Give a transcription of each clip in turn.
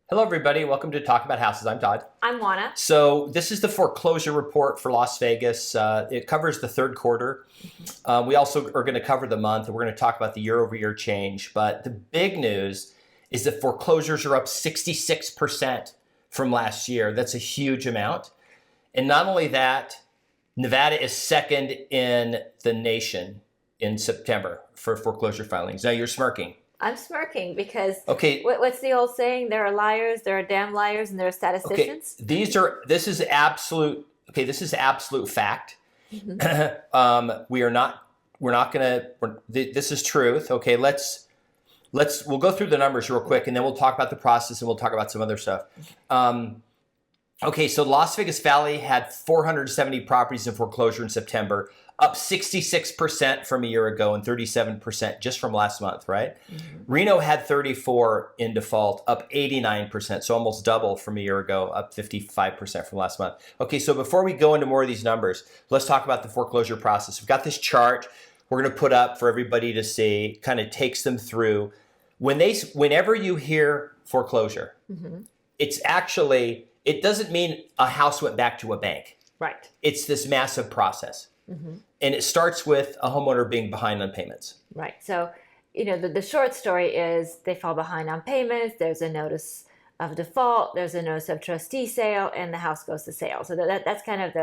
Hello, everybody. Welcome to Talk About Houses. I'm Todd. I'm Oana. So this is the foreclosure report for Las Vegas. It covers the third quarter. We also are going to cover the month, and we're going to talk about the year-over-year change. But the big news is that foreclosures are up 66% from last year. That's a huge amount. And not only that, Nevada is second in the nation in September for foreclosure filings. Now you're smirking. I'm smirking because Okay. what's the old saying? There are liars, there are damn liars, and there are statisticians. Okay, this is absolute. Okay, this is absolute fact. We're not gonna. This is truth. Okay, we'll go through the numbers real quick, and then we'll talk about the process, and we'll talk about some other stuff. Okay, so Las Vegas Valley had 470 properties in foreclosure in September, up 66% from a year ago and 37% just from last month, right? Reno had 34 in default, up 89%, so almost double from a year ago, up 55% from last month. Okay, so before we go into more of these numbers, let's talk about the foreclosure process. We've got this chart we're going to put up for everybody to see, kind of takes them through. Whenever you hear foreclosure, it doesn't mean a house went back to a bank. Right. It's this massive process. And it starts with a homeowner being behind on payments. Right. So, the short story is they fall behind on payments. There's a notice of default. There's a notice of trustee sale, and the house goes to sale. So that's kind of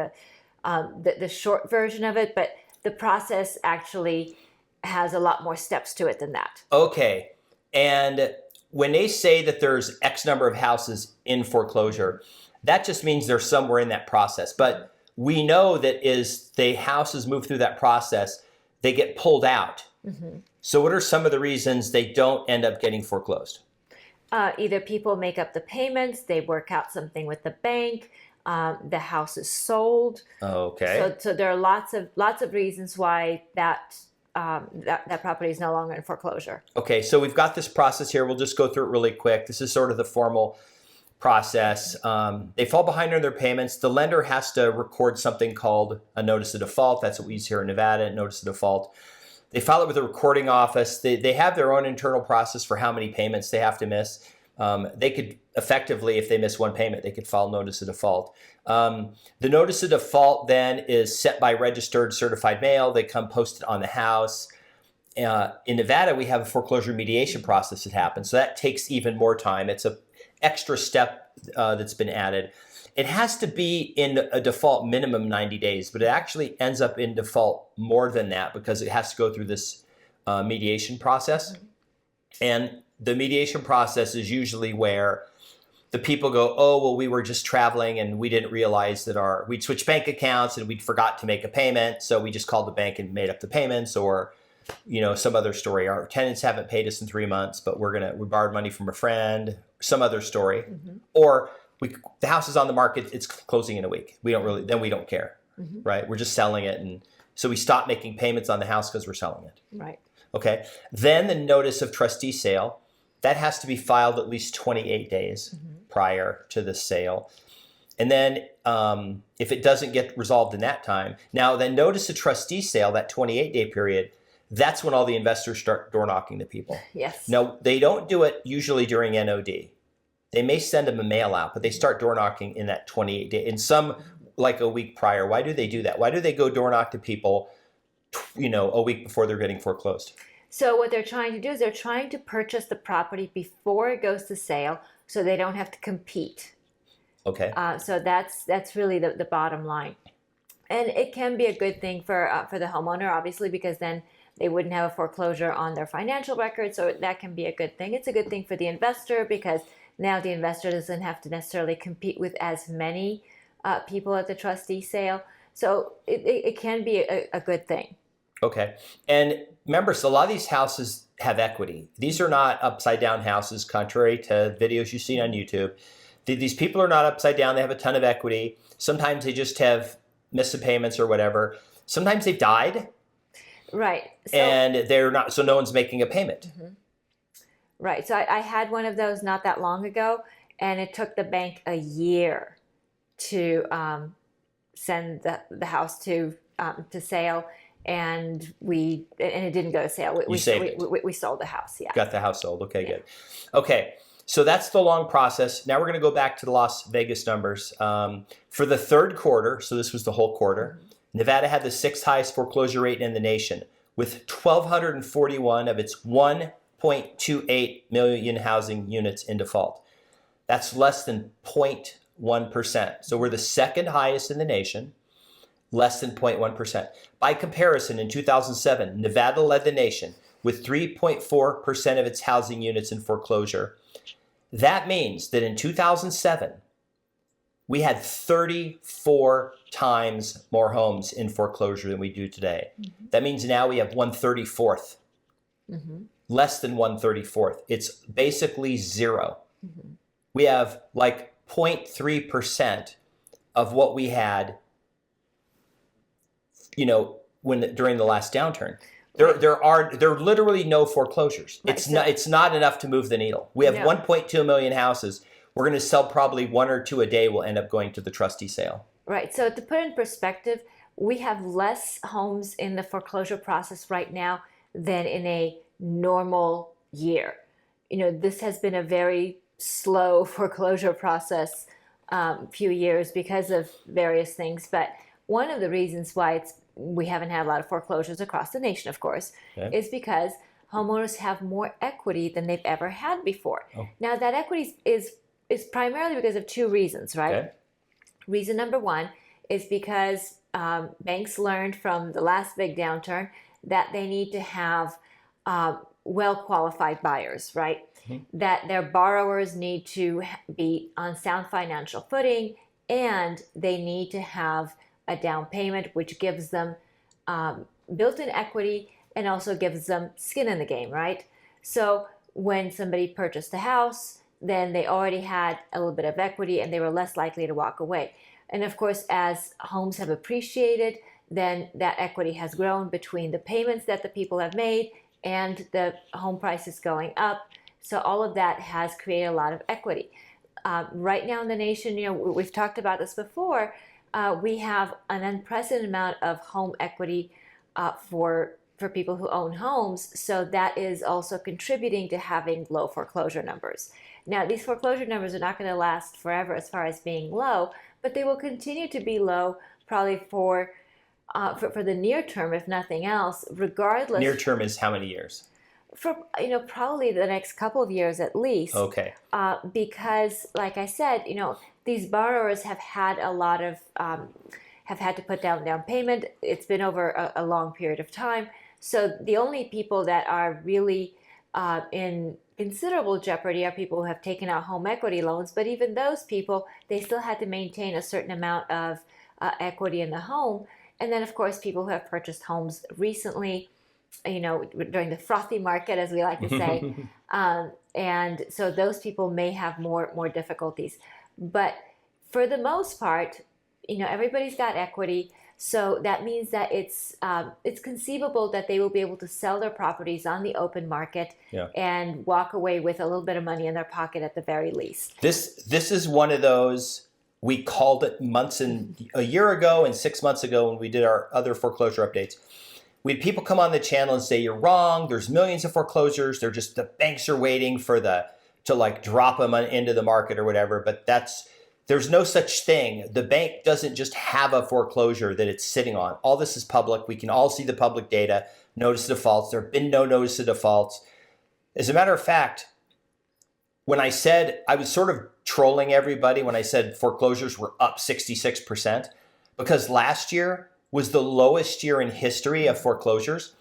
the short version of it. But the process actually has a lot more steps to it than that. Okay. And when they say that there's X number of houses in foreclosure, that just means they're somewhere in that process. But we know that as the houses move through that process, they get pulled out. So what are some of the reasons they don't end up getting foreclosed? Either people make up the payments, they work out something with the bank, the house is sold. Okay. So there are lots of reasons why that property is no longer in foreclosure. Okay, so we've got this process here. We'll just go through it really quick. This is sort of the formal process. They fall behind on their payments. The lender has to record something called a notice of default. That's what we use here in Nevada, notice of default. They file it with the recording office. They have their own internal process for how many payments they have to miss. They could effectively, if they miss one payment, they could file notice of default. The notice of default then is set by registered certified mail. They come posted on the house. In Nevada, we have a foreclosure mediation process that happens. So that takes even more time. It's an extra step that's been added. It has to be in a default minimum 90 days, but it actually ends up in default more than that because it has to go through this mediation process. And the mediation process is usually where the people go, oh, well, we were just traveling and we didn't realize that we'd switched bank accounts and we forgot to make a payment. So we just called the bank and made up the payments, or, some other story. Our tenants haven't paid us in 3 months, but we borrowed money from a friend, some other story. Or the house is on the market, it's closing in a week. We don't care, right? We're just selling it. And so we stop making payments on the house because we're selling it. Right. Okay. Then the notice of trustee sale, that has to be filed at least 28 days prior to the sale. And then if it doesn't get resolved in that time, now the notice of trustee sale, that 28-day period, that's when all the investors start door knocking to people. Yes. Now, they don't do it usually during NOD. They may send them a mail out, but they start door knocking in that 28 day, in some like a week prior. Why do they do that? Why do they go door knock to people, a week before they're getting foreclosed? So what they're trying to do is they're trying to purchase the property before it goes to sale, so they don't have to compete. Okay. So that's really the bottom line, and it can be a good thing for the homeowner, obviously, because then they wouldn't have a foreclosure on their financial record. So that can be a good thing. It's a good thing for the investor because now the investor doesn't have to necessarily compete with as many people at the trustee sale. So it can be a good thing. Okay. And remember, so a lot of these houses have equity. These are not upside down houses, contrary to videos you've seen on YouTube. These people are not upside down. They have a ton of equity. Sometimes they just have missed some payments or whatever. Sometimes they've died. Right. And they're not, so no one's making a payment. Right. So I had one of those not that long ago, and it took the bank a year to send the house to sale, and it didn't go to sale. We sold the house. Yeah. Got the house sold. Okay, Yeah. good. Okay, So that's the long process. Now we're going to go back to the Las Vegas numbers. For the third quarter, so this was the whole quarter, Nevada had the sixth highest foreclosure rate in the nation, with 1,241 of its 1.28 million housing units in default. That's less than 0.1%. So we're the second highest in the nation, less than 0.1%. By comparison, in 2007, Nevada led the nation with 3.4% of its housing units in foreclosure. That means that in 2007, we had 34 times more homes in foreclosure than we do today. That means now we have 1/34th, less than 1/34th. It's basically zero. We have like 0.3% of what we had, during the last downturn. There are literally no foreclosures. Right. It's not enough to move the needle. We have 1.2 million houses. We're going to sell probably one or two a day. Will end up going to the trustee sale. Right. So to put in perspective, we have less homes in the foreclosure process right now than in a normal year. This has been a very slow foreclosure process few years because of various things. But one of the reasons why we haven't had a lot of foreclosures across the nation, of course, is because homeowners have more equity than they've ever had before. Now, that equity is primarily because of two reasons, right? Okay. Reason number one is because banks learned from the last big downturn that they need to have well-qualified buyers, right? That their borrowers need to be on sound financial footing, and they need to have a down payment, which gives them built-in equity and also gives them skin in the game, right? So when somebody purchased a house, then they already had a little bit of equity and they were less likely to walk away. And of course, as homes have appreciated, then that equity has grown between the payments that the people have made and the home prices going up. So all of that has created a lot of equity. Right now in the nation, we've talked about this before, we have an unprecedented amount of home equity for people who own homes. So that is also contributing to having low foreclosure numbers. Now, these foreclosure numbers are not going to last forever as far as being low, but they will continue to be low probably for the near term, if nothing else, regardless. Near term is how many years? For probably the next couple of years at least. Okay. Because, like I said, these borrowers have had a lot of have had to put down payment. It's been over a long period of time. So the only people that are really in considerable jeopardy are people who have taken out home equity loans. But even those people, they still had to maintain a certain amount of equity in the home. And then, of course, people who have purchased homes recently, during the frothy market, as we like to say. And so those people may have more difficulties. But for the most part, everybody's got equity. So that means that it's conceivable that they will be able to sell their properties on the open market and walk away with a little bit of money in their pocket at the very least. This is one of those, we called it a year ago and 6 months ago when we did our other foreclosure updates. We had people come on the channel and say, you're wrong. There's millions of foreclosures. They're just, the banks are waiting to drop them into the market or whatever. But there's no such thing. The bank doesn't just have a foreclosure that it's sitting on. All this is public. We can all see the public data. Notice of defaults. There have been no notice of defaults. As a matter of fact, when I said, I was sort of trolling everybody when I said foreclosures were up 66%, because last year was the lowest year in history of foreclosures.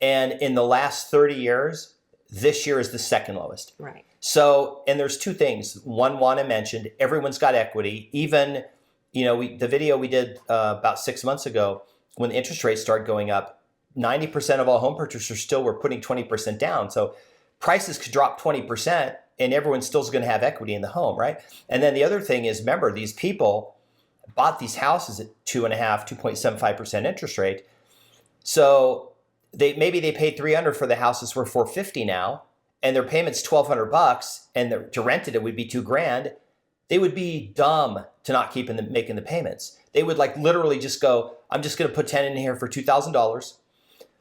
And in the last 30 years, this year is the second lowest. Right. So, and there's two things. One, Oana mentioned, everyone's got equity. Even, the video we did about 6 months ago, when the interest rates started going up, 90% of all home purchasers still were putting 20% down. So prices could drop 20% and everyone still is going to have equity in the home, right? And then the other thing is, remember, these people bought these houses at 2.75% interest rate. So maybe they paid $300 for the houses for $450 now, and their payment's $1,200, and to rent it would be $2,000. They would be dumb to not keep making the payments. They would literally just go, I'm just going to put tenant in here for $2,000.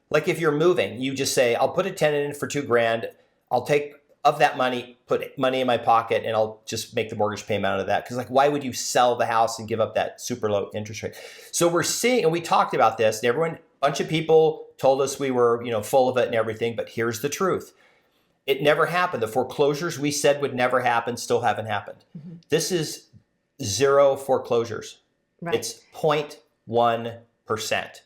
Like if you're moving, you just say, I'll put a tenant in for $2,000. I'll take of that money put money in my pocket and I'll just make the mortgage payment out of that. Because like, why would you sell the house and give up that super low interest rate? So we're seeing, and we talked about this, and everyone, a bunch of people told us we were, full of it and everything, but here's the truth. It never happened. The foreclosures we said would never happen still haven't happened. Mm-hmm. This is 0 foreclosures. Right. It's 0.1%.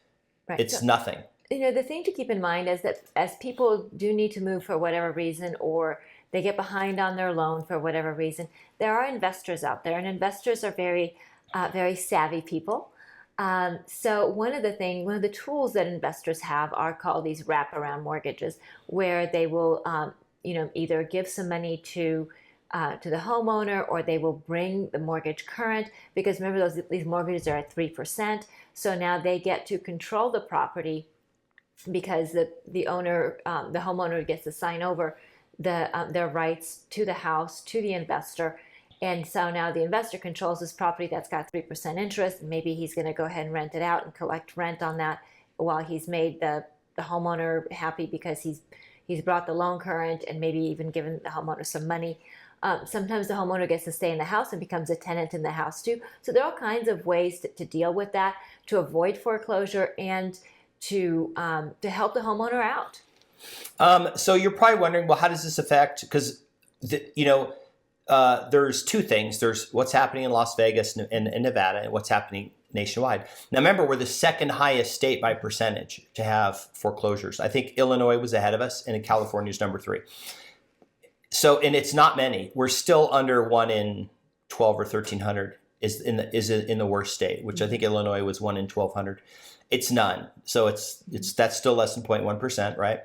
Right. It's nothing. The thing to keep in mind is that as people do need to move for whatever reason, or they get behind on their loan for whatever reason, there are investors out there, and investors are very, very savvy people. So one of the tools that investors have are called these wraparound mortgages, where they will, either give some money to the homeowner, or they will bring the mortgage current, because remember these mortgages are at 3%. So now they get to control the property, because the owner, the homeowner gets to sign over their rights to the house to the investor. And so now the investor controls this property that's got 3% interest. Maybe he's going to go ahead and rent it out and collect rent on that, while he's made the homeowner happy because he's brought the loan current, and maybe even given the homeowner some money. Sometimes the homeowner gets to stay in the house and becomes a tenant in the house too. So there are all kinds of ways to deal with that, to avoid foreclosure and to help the homeowner out. So you're probably wondering, well, how does this affect? Because there's two things. There's what's happening in Las Vegas and Nevada, and what's happening nationwide. Now, remember, we're the second highest state by percentage to have foreclosures. I think Illinois was ahead of us, and California is number 3. So, and it's not many. We're still under 1 in 12 or 1,300 is in the worst state, which I think Illinois was 1 in 1,200. It's none. So that's still less than 0.1%, right?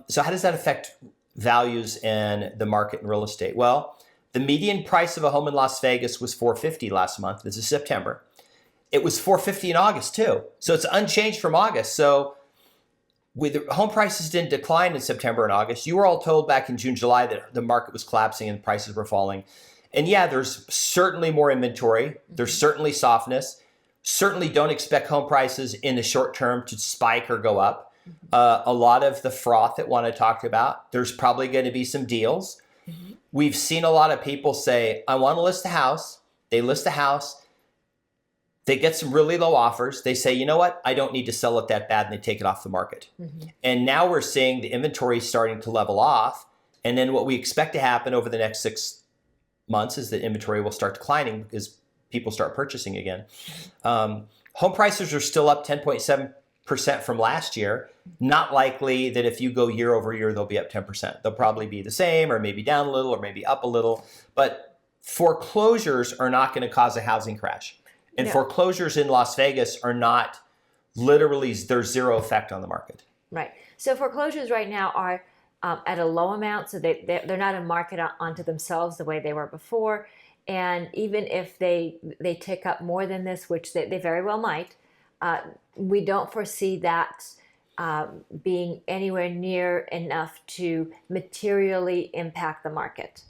So how does that affect values and the market in real estate? Well, the median price of a home in Las Vegas was $450 last month. This is September. It was $450 in August too. So it's unchanged from August. So the home prices didn't decline in September and August. You were all told back in June, July that the market was collapsing and prices were falling. And yeah, there's certainly more inventory. There's certainly softness. Certainly don't expect home prices in the short term to spike or go up. A lot of the froth that Oana talked about, there's probably going to be some deals. Mm-hmm. We've seen a lot of people say, I want to list the house. They list the house. They get some really low offers. They say, you know what? I don't need to sell it that bad, and they take it off the market. Mm-hmm. And now we're seeing the inventory starting to level off. And then what we expect to happen over the next 6 months is that inventory will start declining because people start purchasing again. Home prices are still up 10.7% from last year. Not likely that if you go year over year, they'll be up 10%. They'll probably be the same, or maybe down a little, or maybe up a little. But foreclosures are not going to cause a housing crash. And foreclosures in Las Vegas are not literally, there's zero effect on the market. Right. So foreclosures right now are at a low amount. So they're not a market onto themselves the way they were before. And even if they tick up more than this, which they very well might, we don't foresee that being anywhere near enough to materially impact the market.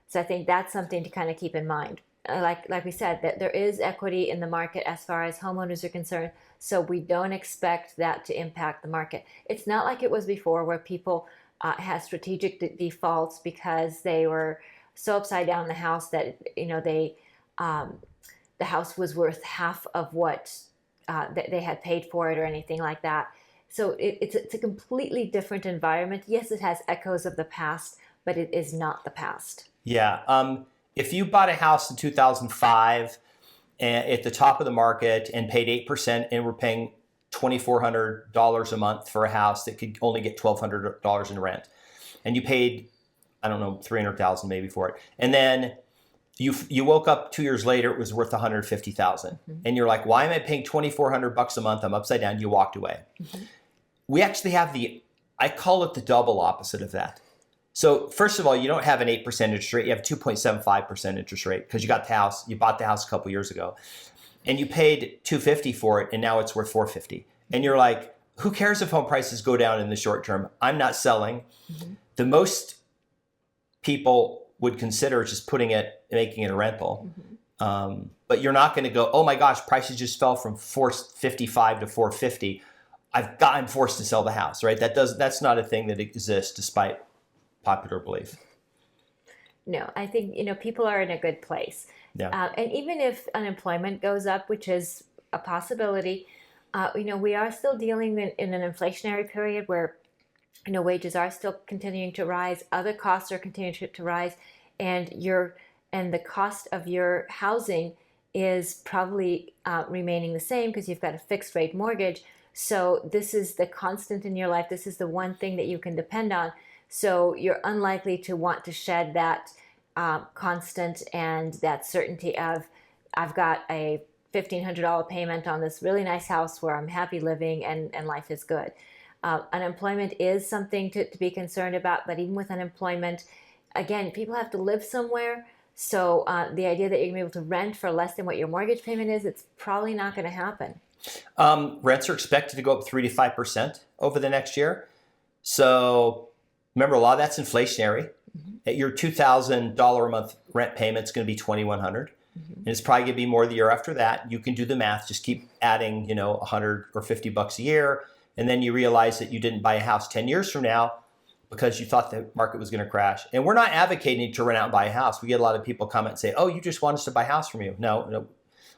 So I think that's something to kind of keep in mind. Like we said, that there is equity in the market as far as homeowners are concerned, so we don't expect that to impact the market. It's not like it was before, where people had strategic defaults because they were so upside down in the house that the house was worth half of what they had paid for it, or anything like that. So it's a completely different environment. Yes, it has echoes of the past, but it is not the past. Yeah. If you bought a house in 2005 at the top of the market and paid 8% and were paying $2,400 a month for a house that could only get $1,200 in rent, and you paid, I don't know, $300,000 maybe for it, and then you woke up 2 years later, it was worth $150,000, mm-hmm. and you're like, why am I paying $2,400 a month? I'm upside down. You walked away. Mm-hmm. We actually have I call it the double opposite of that. So first of all, you don't have an 8% interest rate. You have a 2.75% interest rate because you bought the house a couple years ago, and you paid $250 for it, and now it's worth $450. And you're like, who cares if home prices go down in the short term? I'm not selling. Mm-hmm. The most people would consider just making it a rental. Mm-hmm. But you're not going to go, oh my gosh, prices just fell from $455 to $450. I'm forced to sell the house, right? That's not a thing that exists despite popular belief. No, I think, people are in a good place. Yeah. And even if unemployment goes up, which is a possibility, we are still dealing in an inflationary period where, wages are still continuing to rise, other costs are continuing to rise, and the cost of your housing is probably remaining the same because you've got a fixed rate mortgage. So this is the constant in your life. This is the one thing that you can depend on. So you're unlikely to want to shed that constant and that certainty of, I've got a $1,500 payment on this really nice house where I'm happy living and life is good. Unemployment is something to be concerned about, but even with unemployment, again, people have to live somewhere. So the idea that you're going to be able to rent for less than what your mortgage payment is, it's probably not going to happen. Rents are expected to go up 3 to 5% over the next year. So remember, a lot of that's inflationary. At your $2,000 a month rent payment, it's going to be $2,100. And it's probably going to be more the year after that. You can do the math. Just keep adding, $100 or $50 a year. And then you realize that you didn't buy a house 10 years from now because you thought the market was going to crash. And we're not advocating to rent out and buy a house. We get a lot of people comment and say, oh, you just want us to buy a house from you. No,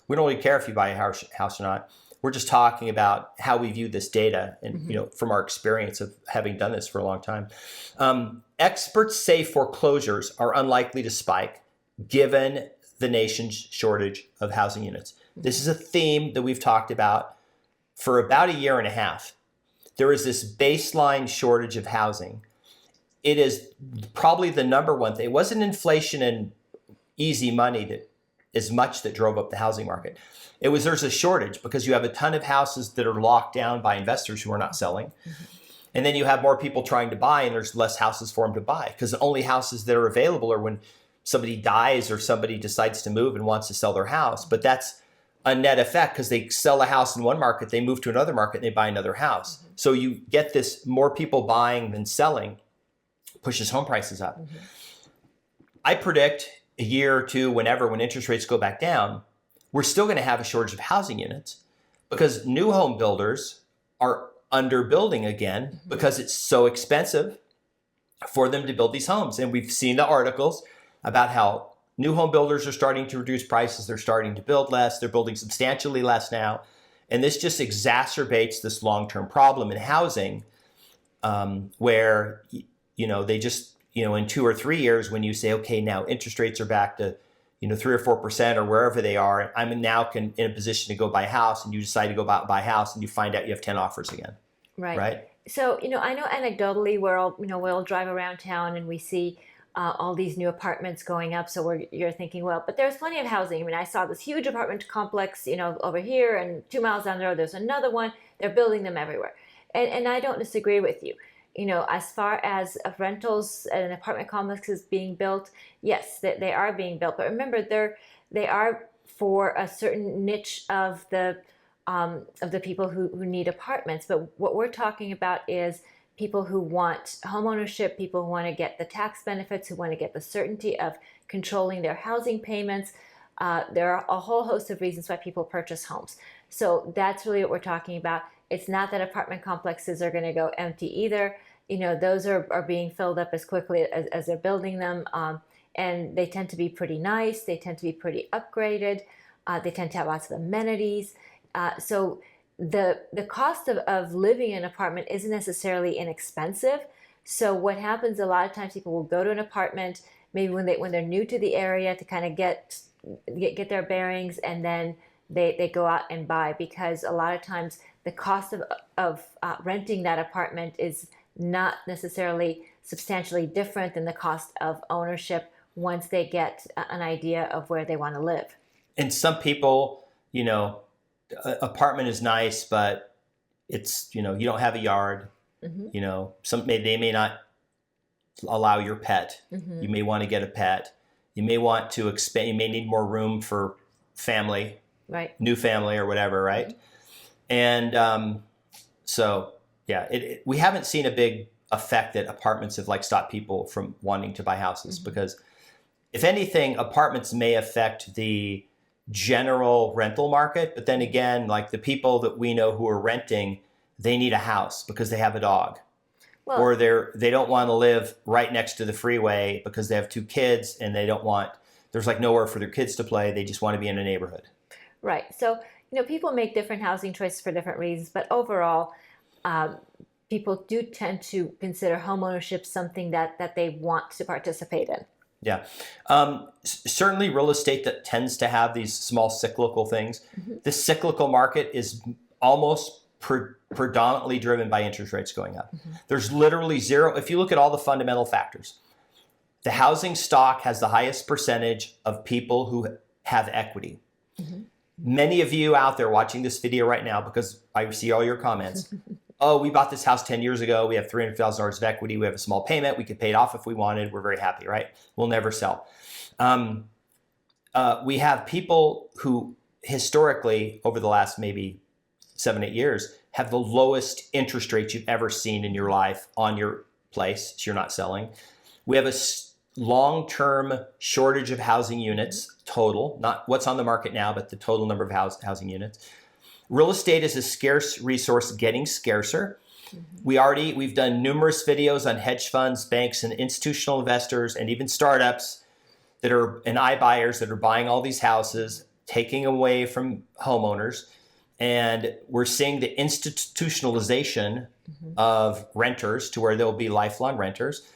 we don't really care if you buy a house or not. We're just talking about how we view this data and, from our experience of having done this for a long time. Experts say foreclosures are unlikely to spike given the nation's shortage of housing units. This is a theme that we've talked about for about a year and a half. There is this baseline shortage of housing. It is probably the number one thing. It wasn't inflation and easy money that drove up the housing market. There's a shortage because you have a ton of houses that are locked down by investors who are not selling. And then you have more people trying to buy and there's less houses for them to buy because the only houses that are available are when somebody dies or somebody decides to move and wants to sell their house. But that's a net effect because they sell a house in one market, they move to another market, and they buy another house. So you get this more people buying than selling pushes home prices up. I predict a year or two, when interest rates go back down, we're still going to have a shortage of housing units because new home builders are underbuilding again because it's so expensive for them to build these homes. And we've seen the articles about how new home builders are starting to reduce prices. They're starting to build less. They're building substantially less now. And this just exacerbates this long-term problem in housing where, they just, in 2 or 3 years, when you say, okay, now interest rates are back to, 3 or 4% or wherever they are, I'm now in a position to go buy a house, and you decide to go buy a house and you find out you have 10 offers again. Right. So, I know anecdotally we'll drive around town and we see all these new apartments going up. So you're thinking, well, but there's plenty of housing. I mean, I saw this huge apartment complex, over here, and 2 miles down the road, there's another one. They're building them everywhere. And I don't disagree with you. As far as rentals and apartment complexes being built, yes, they are being built. But remember, they are for a certain niche of the people who need apartments. But what we're talking about is people who want homeownership, people who want to get the tax benefits, who want to get the certainty of controlling their housing payments. There are a whole host of reasons why people purchase homes. So that's really what we're talking about. It's not that apartment complexes are going to go empty either. Those are being filled up as quickly as they're building them. And they tend to be pretty nice. They tend to be pretty upgraded. They tend to have lots of amenities. So the cost of living in an apartment isn't necessarily inexpensive. So what happens a lot of times, people will go to an apartment maybe when they're new to the area to kind of get their bearings, and then they go out and buy, because a lot of times the cost of renting that apartment is not necessarily substantially different than the cost of ownership once they get an idea of where they want to live. And some people, apartment is nice, but it's, you don't have a yard. They may not allow your pet. You may want to get a pet. You may want to expand. You may need more room for family, right? New family or whatever, right? And we haven't seen a big effect that apartments have stopped people from wanting to buy houses, because if anything, apartments may affect the general rental market. But then again, the people that we know who are renting, they need a house because they have a dog. Well, or they don't want to live right next to the freeway because they have 2 kids and they don't want, there's like nowhere for their kids to play. They just want to be in a neighborhood. right. So, people make different housing choices for different reasons, but overall, um, people do tend to consider homeownership something that they want to participate in. Yeah. Certainly real estate that tends to have these small cyclical things. Mm-hmm. The cyclical market is almost predominantly driven by interest rates going up. Mm-hmm. There's literally zero. If you look at all the fundamental factors, the housing stock has the highest percentage of people who have equity. Mm-hmm. Many of you out there watching this video right now, because I see all your comments, oh, we bought this house 10 years ago. We have $300,000 of equity. We have a small payment. We could pay it off if we wanted. We're very happy, right? We'll never sell. We have people who historically, over the last maybe 7-8 years, have the lowest interest rates you've ever seen in your life on your place, so you're not selling. We have a long-term shortage of housing units total, not what's on the market now, but the total number of housing units. Real estate is a scarce resource getting scarcer. Mm-hmm. We've done numerous videos on hedge funds, banks, and institutional investors, and even startups that are and iBuyers that are buying all these houses, taking away from homeowners. And we're seeing the institutionalization mm-hmm. of renters to where they'll be lifelong renters.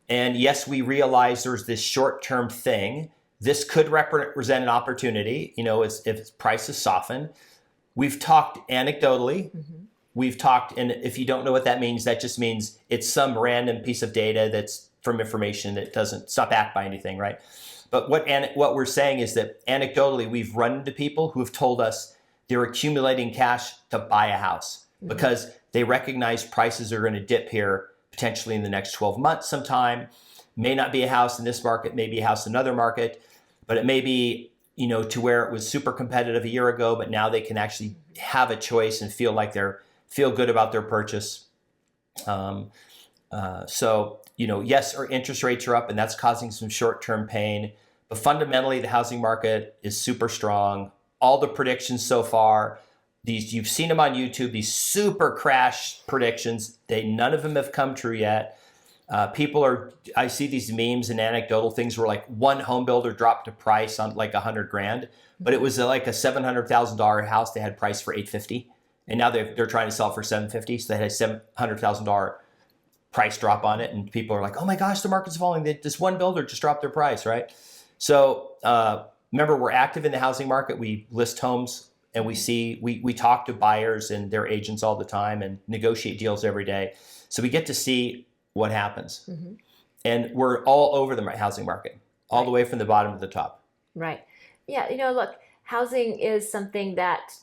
And yes, we realize there's this short-term thing. This could represent an opportunity, if prices soften. We've talked anecdotally. Mm-hmm. We've talked, and if you don't know what that means, that just means it's some random piece of data that's from information that it's not backed by anything, right? But what we're saying is that anecdotally, we've run into people who have told us they're accumulating cash to buy a house mm-hmm. because they recognize prices are going to dip here potentially in the next 12 months sometime. May not be a house in this market, may be a house in another market, but it may be to where it was super competitive a year ago, but now they can actually have a choice and feel good about their purchase. So yes, our interest rates are up and that's causing some short-term pain, but fundamentally the housing market is super strong. All the predictions so far, you've seen them on YouTube, these super crash predictions, none of them have come true yet. I see these memes and anecdotal things where like one home builder dropped a price on like $100,000, but it was like a $700,000 house they had priced for $850, and now they're trying to sell it for $750. So they had a $700,000 price drop on it, and people are like, "Oh my gosh, the market's falling." This one builder just dropped their price, right? So remember, we're active in the housing market. We list homes, and we talk to buyers and their agents all the time, and negotiate deals every day. So we get to see what happens. Mm-hmm. And we're all over the housing market, all right. The way from the bottom to the top. Right. Yeah, look, housing is something that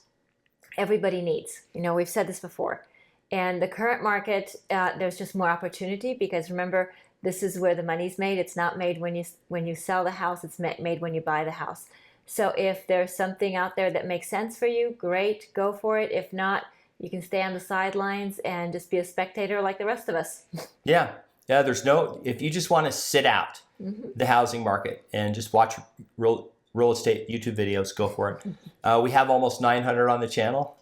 everybody needs. We've said this before. And the current market, there's just more opportunity because remember, this is where the money's made. It's not made when you sell the house. It's made when you buy the house. So if there's something out there that makes sense for you, great, go for it. If not, you can stay on the sidelines and just be a spectator like the rest of us. Yeah. If you just want to sit out mm-hmm. the housing market and just watch real estate YouTube videos, go for it. We have almost 900 on the channel.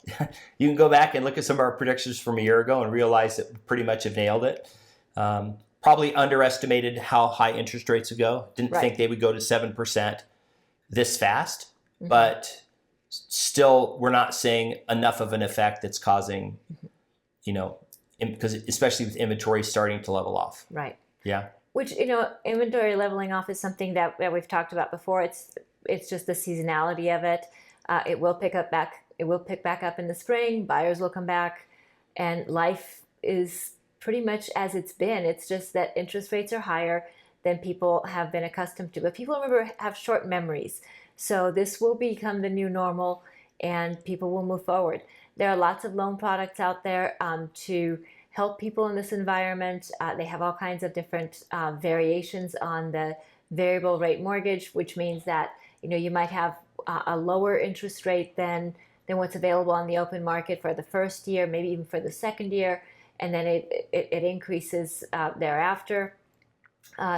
You can go back and look at some of our predictions from a year ago and realize that we pretty much have nailed it. Probably underestimated how high interest rates would go. Didn't think they would go to 7% this fast, mm-hmm. but still, we're not seeing enough of an effect that's causing, because especially with inventory starting to level off. Right. Yeah. Which, inventory leveling off is something that we've talked about before. It's just the seasonality of it. It will pick back up in the spring. Buyers will come back, and life is pretty much as it's been. It's just that interest rates are higher than people have been accustomed to. But people, remember, have short memories. So this will become the new normal and people will move forward. There are lots of loan products out there to help people in this environment. They have all kinds of different variations on the variable rate mortgage, which means that you might have a lower interest rate than what's available on the open market for the first year, maybe even for the second year, and then it increases thereafter.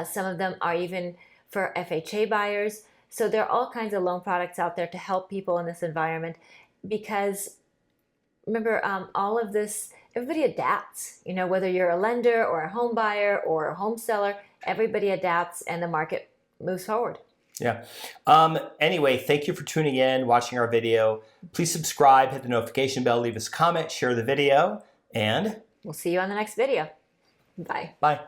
Some of them are even for FHA buyers. So there are all kinds of loan products out there to help people in this environment because remember, all of this, everybody adapts. You know, whether you're a lender or a home buyer or a home seller, everybody adapts, and the market moves forward. Yeah. Anyway, thank you for tuning in, watching our video. Please subscribe, hit the notification bell, leave us a comment, share the video, and We'll see you on the next video. Bye. bye.